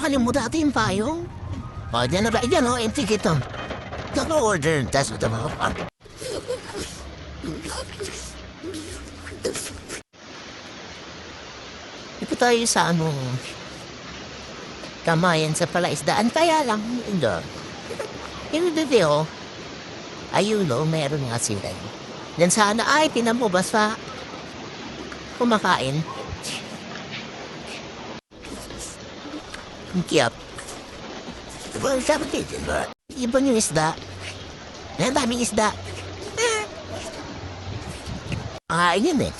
nakalimutan natin yung payong. O, dyan na ba? Dyan o, empty kito. Kaka-order. That's what I'm about. Ito tayo sa Kamayan sa Palaisdaan. Kaya lang, yung video, ayun o, meron nga sila. Then sana, ay, tinan mo, basta kumakain. Ang kiyap. Well, sabi dito, ibang yung isda. Ang daming isda. Yun eh.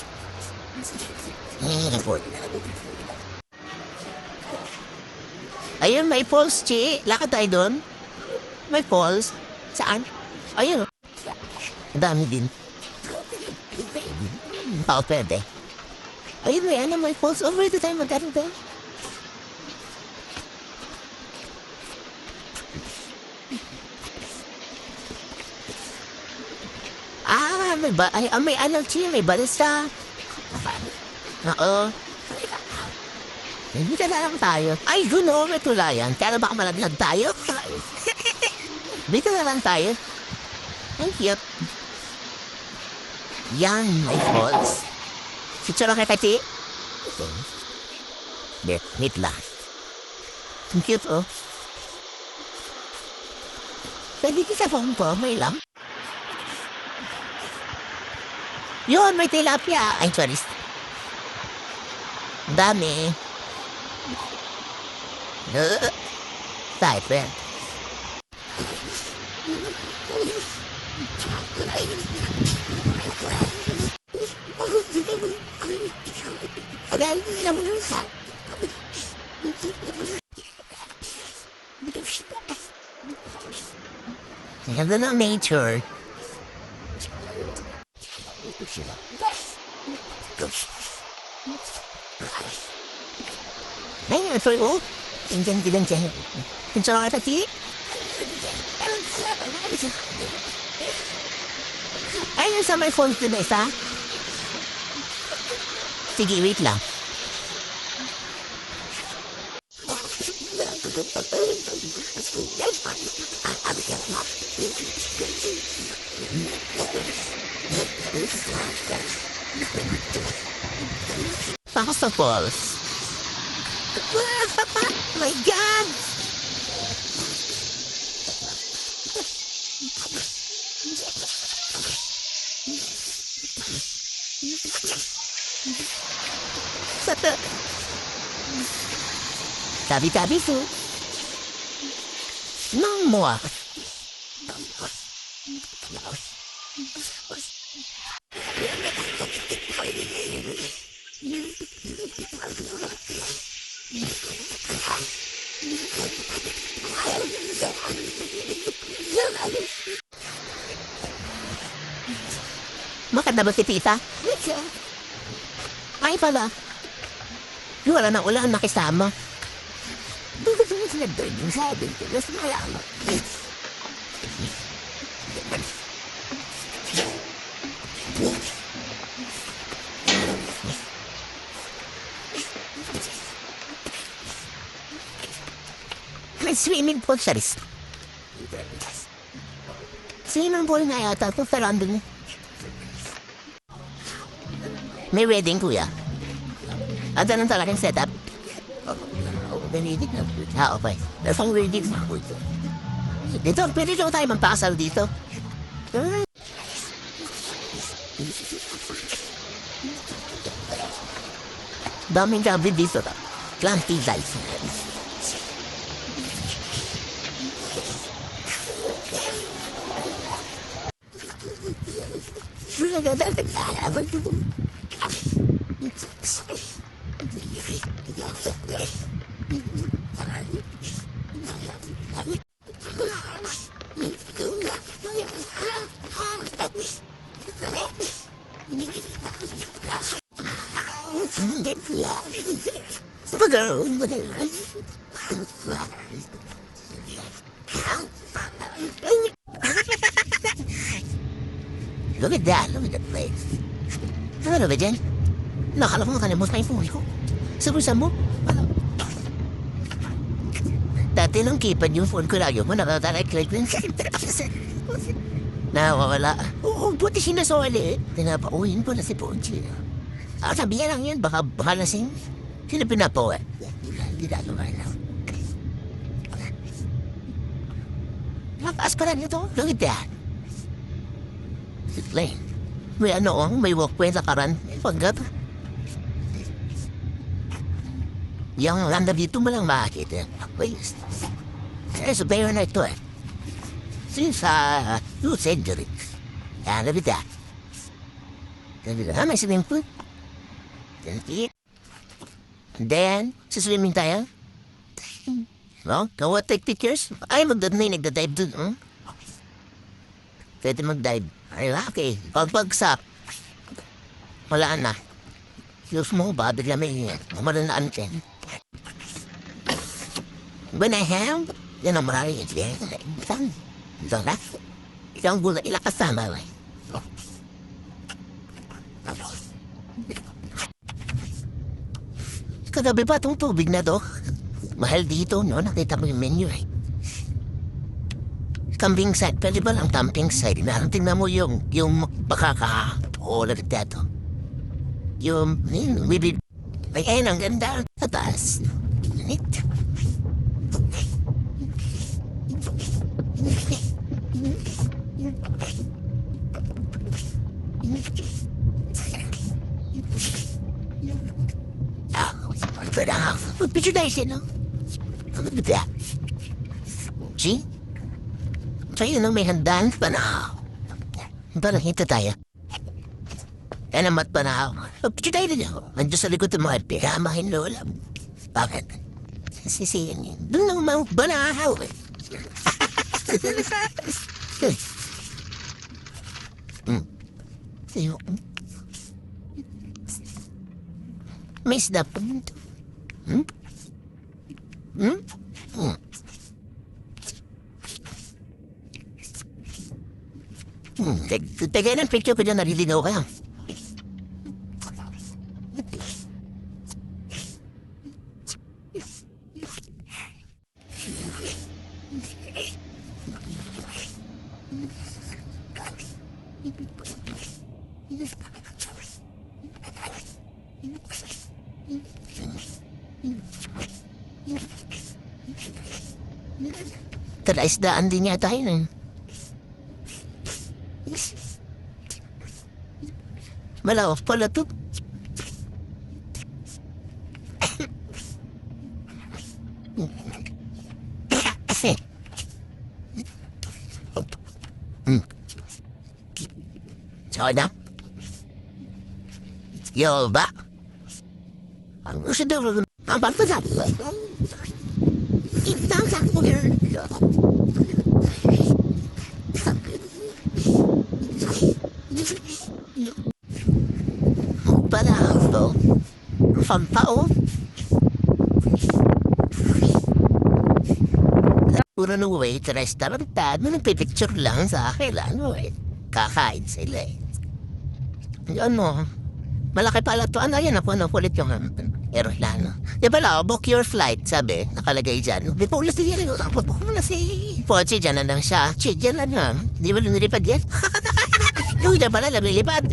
Ayun, may falls, Chi. Lakad tayo doon. May falls. Saan? Ayun. Ang dami din. Pwede. Ayun, may falls. Over the time, magkaroon tayo. May Chi, may balista. Oo. Hindi ka na lang tayo. Ay, guno, may tulayan. Kaya baka malaglag tayo. Dito na lang tayo. Ang cute. Yan, may falls. Picture lang kay Kati. Meet lang. Ang cute, oh. Pwede ka sa phone po, may lamp. Yun, may tilapia. Ay, sorry. Dami. Type. Ganda ng nature. Ayun, sorry ko. Tingnan siya. Pinsara ka, Chi. Ayun sa may phone din na isa. Sige, wait lang. Tapos sa falls. Oh my God! Tabi-tabi po. Nang mua. Makanda ba si Tita? Ay pala. Wala na ulan makisama. May swimming pool sa ris. Swimming pool nga yata ito sa London. May wedding, kuya. At anong talagang setup? Okay. That's ang wedding. Dito, pwede daw tayo magpakasal dito. Daming gabi dito. Clanty life. Look at that. Look at that place. Ano ba dyan? Nakala ko makalimutan yung phone ko. Sabi mo? Ano? Dati nung keypad yung phone ko lagi mo, nakatarik-click din. Nawawala. Oo, buti sinasoli. Pinapauhin ko na si Pochi. Sabi niya lang yan, baka lasing. Sino pinapauwi? Hindi na lang. Mataas pa lang ito. Look at that. Lane. May walkway na karan. May paggat. Yung landa dito mo lang makakita. Wait. There's a bear na ito eh. Since 2 centuries. Yan, look at that. May swimming pool. Then, swimming tayo. No? Go take pictures. Ay, nagda-dive dun. Pwede mag-dive. Ay, okay. Pagpagsak. Wala na. Yung mo ba, bigla may umaranaan ka. Banahaw. Yan ang marami. Saan? Ito na. Isang gulay ilakas sama. Kagabi pa itong tubig na to. Mahal dito, no? Nakita mo yung menu eh. Camping site. Pwede ba lang camping site? Tingnan mo yung baka ulit dito. Yung bibig. Ay, ayun, ang ganda. Sa taas. Ganit. Banahaw. Picture tayo siya, no? Look at that. See? Sa'yo nang may handaan, Banahaw. Parang hinta tayo. Yan ang mat Banahaw. Picture tayo na ako. Nandiyo sa likod ng mga piramahin lola. Bakit? Sisiyan yun. Doon lang mga Banahaw eh. Sa'yo. May snap pa nito. Tagay ng picture ko dyan, naliligaw ka. Palaisdaan din yata yun eh. Malaos pala to. Sorry na. Yo ba? Ang gusto daw ang pagpasap. Itang sakmo girl. Banahaw. Pampao. Puro nung wait, restaurant nagpipicture lang sa akin lang. Kakain sila eh. Ano? Malaki pala to. Ano yan? Ano ulit yung aeroplano. Di pala, book your flight, sabi. Nakalagay dyan. Di pa ulit yan. Book mo na si Pochi, dyan na lang siya. Che, dyan lang nga. Di ba lumilipad yan? Yung dyan pala, lumilipad.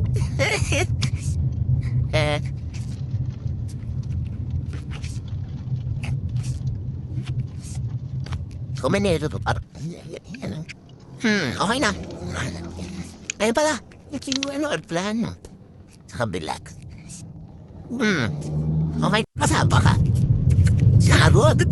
Kumanero to. Okay na. Ayun pala. Yung aeroplano. Sa kabilag. Okay, kasama ka. Sagot.